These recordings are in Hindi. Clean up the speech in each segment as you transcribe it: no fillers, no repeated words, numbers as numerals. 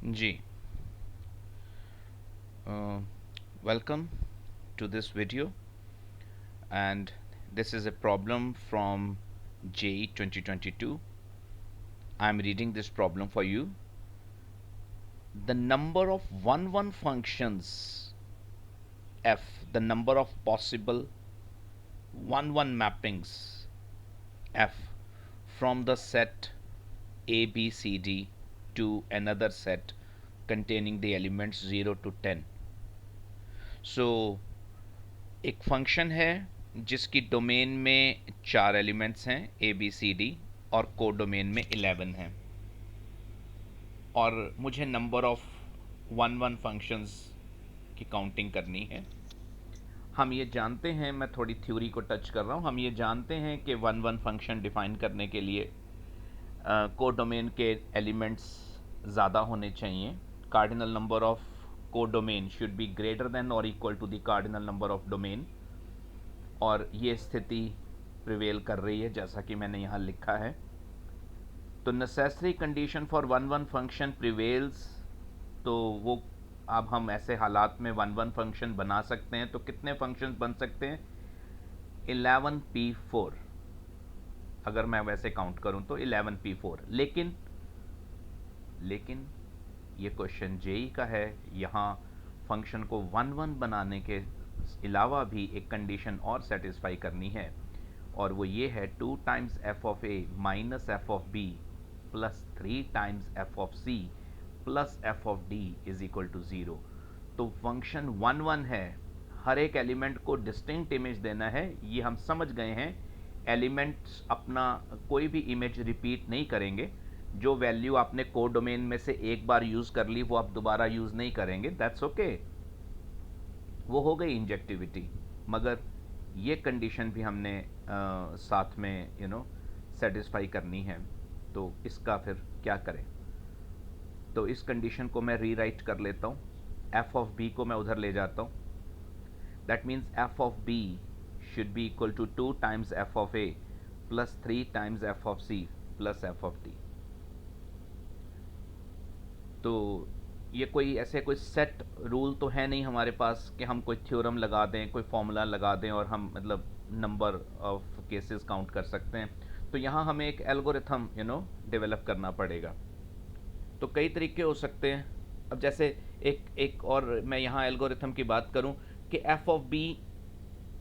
G. Welcome to this video, and this is a problem from J 2022. I'm reading this problem for you. The number of 1 functions f, the number of possible 1 mappings f from the set A B C D to another set containing the elements 0 to 10. So एक फंक्शन है जिसकी डोमेन में 4 एलिमेंट्स हैं ए बी सी डी और को डोमेन में 11 हैं, और मुझे नंबर ऑफ 1 फंक्शंस की काउंटिंग करनी है। हम ये जानते हैं, मैं थोड़ी थ्योरी को टच कर रहा हूँ, हम ये जानते हैं कि 1 फंक्शन डिफाइन करने के लिए को डोमेन के एलिमेंट्स ज़्यादा होने चाहिए। कार्डिनल नंबर ऑफ को domain should be greater than और equal to the cardinal number of domain, और ये स्थिति प्रिवेल कर रही है जैसा कि मैंने यहाँ लिखा है। तो necessary condition for 1 function prevails, तो वो अब हम ऐसे हालात में 1 फंक्शन बना सकते हैं। तो कितने फंक्शंस बन सकते हैं? 11p4, अगर मैं वैसे काउंट करूं तो 11p4। लेकिन ये क्वेश्चन जेई का है, यहाँ फंक्शन को 1 बनाने के अलावा भी एक कंडीशन और सेटिस्फाई करनी है, और वो ये है 2 times F of A minus F of B plus 3 times F of C plus F of D is equal to 0। तो फंक्शन 1 है, हर एक एलिमेंट को डिस्टिंक्ट इमेज देना है, ये हम समझ गए हैं। एलिमेंट्स अपना कोई भी इमेज रिपीट नहीं करेंगे। जो वैल्यू आपने कोड डोमेन में से एक बार यूज कर ली वो आप दोबारा यूज नहीं करेंगे, दैट्स ओके, वो हो गई इंजेक्टिविटी। मगर ये कंडीशन भी हमने साथ में सेटिस्फाई करनी है। तो इसका फिर क्या करें? तो इस कंडीशन को मैं रीराइट कर लेता हूँ। एफ ऑफ बी को मैं उधर ले जाता हूँ। That means F of B should be equal to 2 times F of A plus 3 times F of C plus F of D. तो ये कोई ऐसे कोई सेट रूल तो है नहीं हमारे पास कि हम कोई थ्योरम लगा दें, कोई फॉर्मूला लगा दें और हम मतलब नंबर ऑफ केसेस काउंट कर सकते हैं। तो यहाँ हमें एक एल्गोरिथम डेवलप करना पड़ेगा। तो कई तरीके हो सकते हैं। अब जैसे एक और मैं यहाँ एल्गोरिथम की बात करूँ कि F of B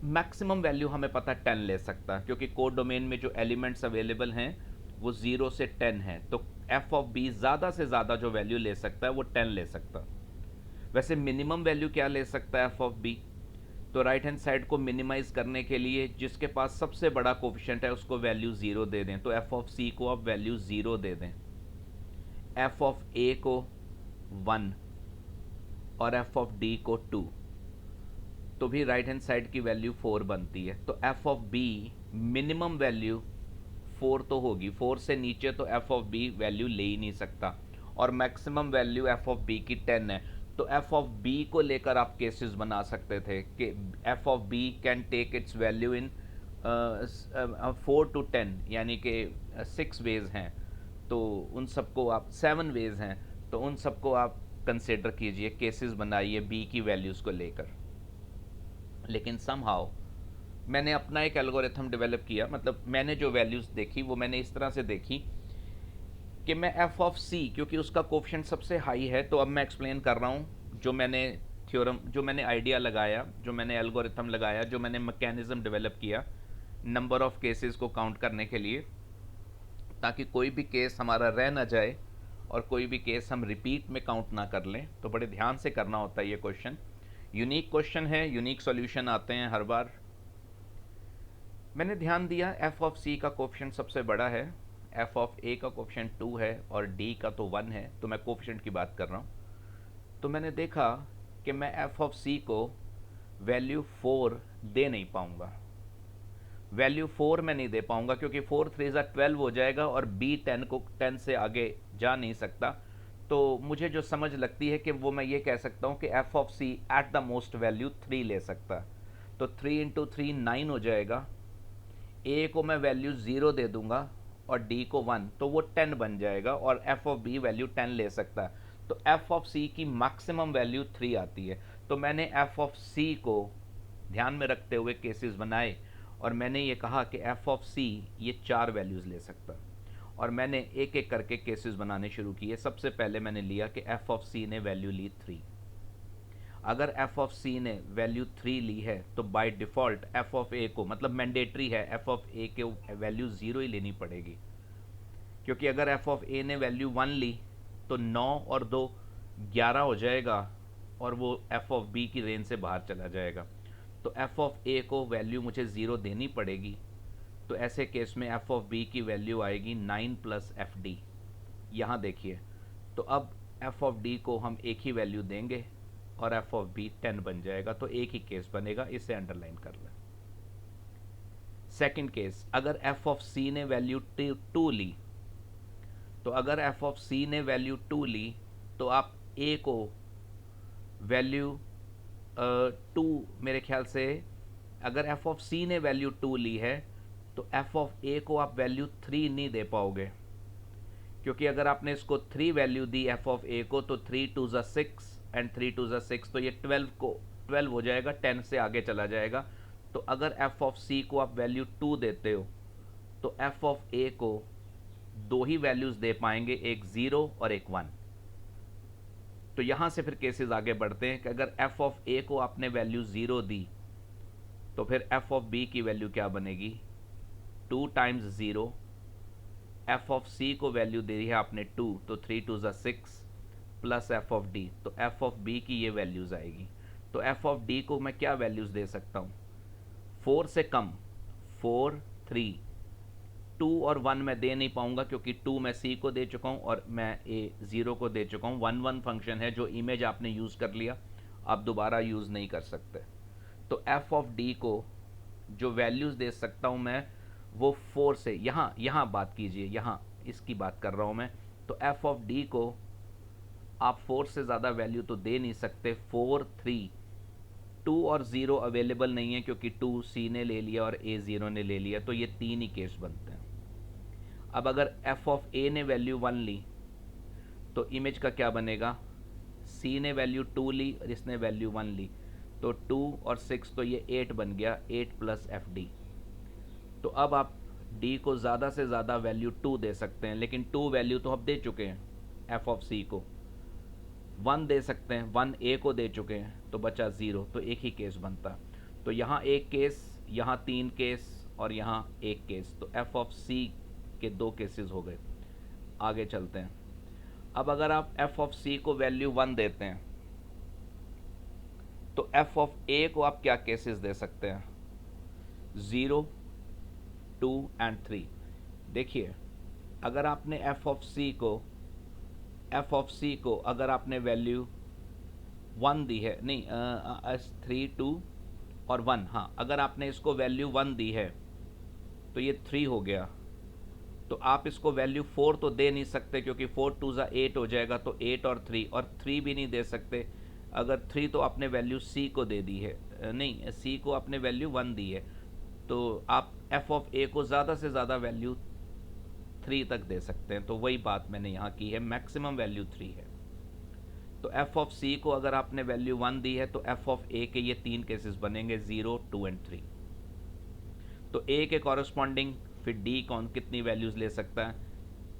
maximum value हमें पता 10 ले सकता है, क्योंकि कोड डोमेन में जो एलिमेंट्स अवेलेबल हैं वो 0 से 10 है। तो एफ ऑफ बी ज़्यादा से ज़्यादा जो वैल्यू ले सकता है वो 10 ले सकता। वैसे मिनिमम वैल्यू क्या ले सकता है एफ ऑफ बी? तो राइट हैंड साइड को मिनिमाइज करने के लिए जिसके पास सबसे बड़ा कोफिशिएंट है उसको वैल्यू 0 दे दें। तो एफ ऑफ सी को आप वैल्यू 0 दे दें, एफ ऑफ ए को 1 और एफ ऑफ डी को 2, तो भी राइट हैंड साइड की वैल्यू 4 बनती है। तो F of B minimum value 4 तो होगी, 4 से नीचे तो एफ ऑफ बी वैल्यू ले ही नहीं सकता, और maximum value F of B की 10 है। तो एफ ऑफ बी को लेकर आप केसेस बना सकते थे कि F of B can take its value in 4 to 10, यानी कि 6 वेज हैं। तो उन सबको आप 7 वेज हैं, तो उन सबको आप कंसिडर कीजिए, केसेस बनाइए बी की वैल्यूज़ को लेकर। लेकिन समहाउ मैंने अपना एक एल्गोरिथम डेवलप किया, मतलब मैंने जो वैल्यूज़ देखी वो मैंने इस तरह से देखी कि मैं एफ ऑफ सी, क्योंकि उसका कोफिशिएंट सबसे हाई है, तो अब मैं एक्सप्लेन कर रहा हूँ जो मैंने थ्योरम, जो मैंने आइडिया लगाया, जो मैंने एल्गोरिथम लगाया, जो मैंने मैकेनिज्म डेवलप किया नंबर ऑफ केसेस को काउंट करने के लिए, ताकि कोई भी केस हमारा रह ना जाए और कोई भी केस हम रिपीट में काउंट ना कर लें। तो बड़े ध्यान से करना होता है ये क्वेश्चन, यूनिक क्वेश्चन है, यूनिक सॉल्यूशन आते हैं हर बार। मैंने ध्यान दिया एफ ऑफ सी का कोफिशिएंट सबसे बड़ा है, एफ ऑफ ए का कोफिशिएंट 2 है और डी का तो 1 है, तो मैं कोफिशिएंट की बात कर रहा हूँ। तो मैंने देखा कि मैं एफ ऑफ सी को वैल्यू 4 दे नहीं पाऊँगा, वैल्यू 4 मैं नहीं दे पाऊँगा, क्योंकि 4 3 12 हो जाएगा और बी 10 से आगे जा नहीं सकता। तो मुझे जो समझ लगती है कि वो मैं ये कह सकता हूँ कि F of C at the most value 3 ले सकता। तो 3 इंटू 3 9 हो जाएगा, ए को मैं वैल्यू 0 दे दूंगा और डी को 1, तो वो 10 बन जाएगा और एफ ऑफ बी वैल्यू 10 ले सकता है। तो एफ ऑफ सी की मैक्सिमम वैल्यू 3 आती है। तो मैंने एफ ऑफ सी को ध्यान में रखते हुए केसेस बनाए और मैंने ये कहा कि एफ ऑफ सी ये 4 वैल्यूज़ ले सकता है और मैंने एक एक करके केसेस बनाने शुरू किए। सबसे पहले मैंने लिया कि एफ ऑफ सी ने वैल्यू ली 3। अगर एफ ऑफ सी ने वैल्यू 3 ली है तो बाय डिफ़ॉल्ट एफ ऑफ ए को, मतलब मैंडेटरी है, एफ ऑफ ए के वैल्यू 0 ही लेनी पड़ेगी, क्योंकि अगर एफ ऑफ ए ने वैल्यू 1 ली तो 9 और 2 11 हो जाएगा और वो एफ ऑफ बी की रेंज से बाहर चला जाएगा। तो एफ ऑफ ए को वैल्यू मुझे 0 देनी पड़ेगी। तो ऐसे केस में एफ ऑफ बी की वैल्यू आएगी 9 प्लस एफ डी। यहाँ देखिए, तो अब एफ ऑफ डी को हम एक ही वैल्यू देंगे और एफ ऑफ बी 10 बन जाएगा। तो एक ही केस बनेगा, इसे अंडरलाइन कर लें। सेकंड केस, अगर एफ ऑफ सी ने वैल्यू 2 ली, तो अगर एफ ऑफ सी ने वैल्यू 2 ली तो आप ए को वैल्यू 2, मेरे ख्याल से अगर एफ ऑफ सी ने वैल्यू 2 ली है तो एफ ऑफ ए को आप वैल्यू 3 नहीं दे पाओगे, क्योंकि अगर आपने इसको 3 वैल्यू दी एफ ऑफ ए को तो 3 2 ज़ा 6 एंड 3 2 ज़ा 6, तो ये 12 हो जाएगा, 10 से आगे चला जाएगा। तो अगर एफ ऑफ सी को आप वैल्यू 2 देते हो तो एफ ऑफ ए को 2 ही वैल्यूज़ दे पाएंगे, एक 0 और एक 1। तो यहाँ से फिर केसेस आगे बढ़ते हैं कि अगर एफ ऑफ ए को आपने वैल्यू 0 दी तो फिर एफ ऑफ बी की वैल्यू क्या बनेगी, 2 टाइम्स 0। एफ ऑफ सी को वैल्यू दी है आपने 2, तो 3 2 ज़ा 6 प्लस एफ ऑफ डी, तो एफ ऑफ बी की ये वैल्यूज़ आएगी। तो एफ ऑफ डी को मैं क्या वैल्यूज़ दे सकता हूँ, 4 से कम, 4 3, 2 और 1 मैं दे नहीं पाऊंगा क्योंकि 2 मैं सी को दे चुका हूं और मैं ए 0 को दे चुका हूं। 1 1 फंक्शन है, जो इमेज आपने यूज़ कर लिया आप दोबारा यूज़ नहीं कर सकते। तो एफ ऑफ डी को जो वैल्यूज़ दे सकता हूं मैं वो 4 से, यहाँ बात कीजिए, यहाँ इसकी बात कर रहा हूं मैं। तो एफ ऑफ डी को आप 4 से ज़्यादा वैल्यू तो दे नहीं सकते। 4 3, 2 और 0 अवेलेबल नहीं है क्योंकि 2 सी ने ले लिया और ए 0 ने ले लिया, तो ये 3 ही केस बनते हैं। अब अगर एफ ऑफ ए ने वैल्यू 1 ली तो इमेज का क्या बनेगा, सी ने वैल्यू 2 ली और इसने वैल्यू 1 ली, तो 2 और 6 तो ये 8 बन गया, 8 प्लस एफ डी। तो अब आप डी को ज़्यादा से ज़्यादा वैल्यू 2 दे सकते हैं, लेकिन 2 वैल्यू तो हम दे चुके हैं एफ ऑफ सी को। 1 दे सकते हैं, 1 ए को दे चुके हैं, तो बचा 0, तो एक ही केस बनता। तो यहाँ एक केस, यहाँ 3 केस और यहाँ एक केस, तो एफ ऑफ सी के 2 केसेस हो गए। आगे चलते हैं। अब अगर आप एफ ऑफ सी को वैल्यू 1 देते हैं तो एफ ऑफ ए को आप क्या केसेस दे सकते हैं, 0 2 एंड 3। देखिए, अगर आपने एफ ऑफ सी को अगर आपने वैल्यू 1 दी है, नहीं 3 2 और 1, हाँ, अगर आपने इसको वैल्यू 1 दी है तो ये 3 हो गया। तो आप इसको वैल्यू 4 तो दे नहीं सकते क्योंकि 4 2 ज़ा 8 हो जाएगा, तो 8 और 3 भी नहीं दे सकते। अगर 3 तो आपने वैल्यू सी को दे दी है, नहीं, सी को आपने वैल्यू 1 दी है, तो आप एफ ऑफ ए को ज़्यादा से ज़्यादा वैल्यू 3 तक दे सकते हैं। तो वही बात मैंने यहाँ की है, मैक्सिमम वैल्यू 3 है। तो एफ ऑफ सी को अगर आपने वैल्यू 1 दी है तो एफ ऑफ ए के ये 3 केसेस बनेंगे, 0 2 एंड 3। तो ए के कॉरस्पॉन्डिंग फिर डी कौन कितनी वैल्यूज़ ले सकता है,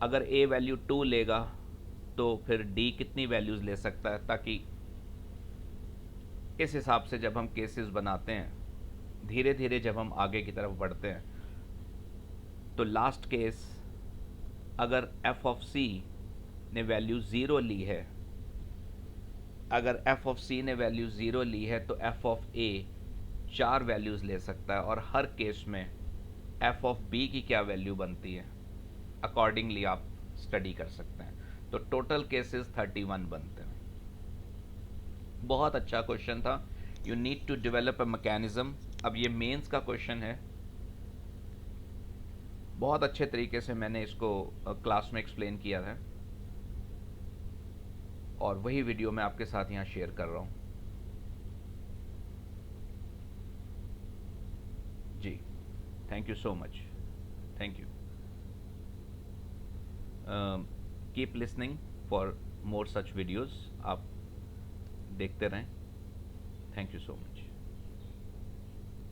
अगर ए वैल्यू 2 लेगा तो फिर डी कितनी वैल्यूज़ ले सकता है, ताकि इस हिसाब से जब हम केसेस बनाते हैं, धीरे धीरे जब हम आगे की तरफ बढ़ते हैं, तो लास्ट केस अगर एफ ऑफ सी ने वैल्यू 0 ली है, अगर एफ ऑफ सी ने वैल्यू 0 ली है तो एफ ऑफ ए 4 वैल्यूज़ ले सकता है, और हर केस में एफ ऑफ बी की क्या वैल्यू बनती है अकॉर्डिंगली आप स्टडी कर सकते हैं। तो टोटल केसेस 31 बनते हैं। बहुत अच्छा क्वेश्चन था। You need to develop a mechanism. अब ये मेंस का क्वेश्चन है, बहुत अच्छे तरीके से मैंने इसको क्लास में एक्सप्लेन किया है और वही वीडियो मैं आपके साथ यहाँ शेयर कर रहा हूँ। जी, thank you so much, thank you. Keep listening for more such videos आप देखते रहें। Thank you so much.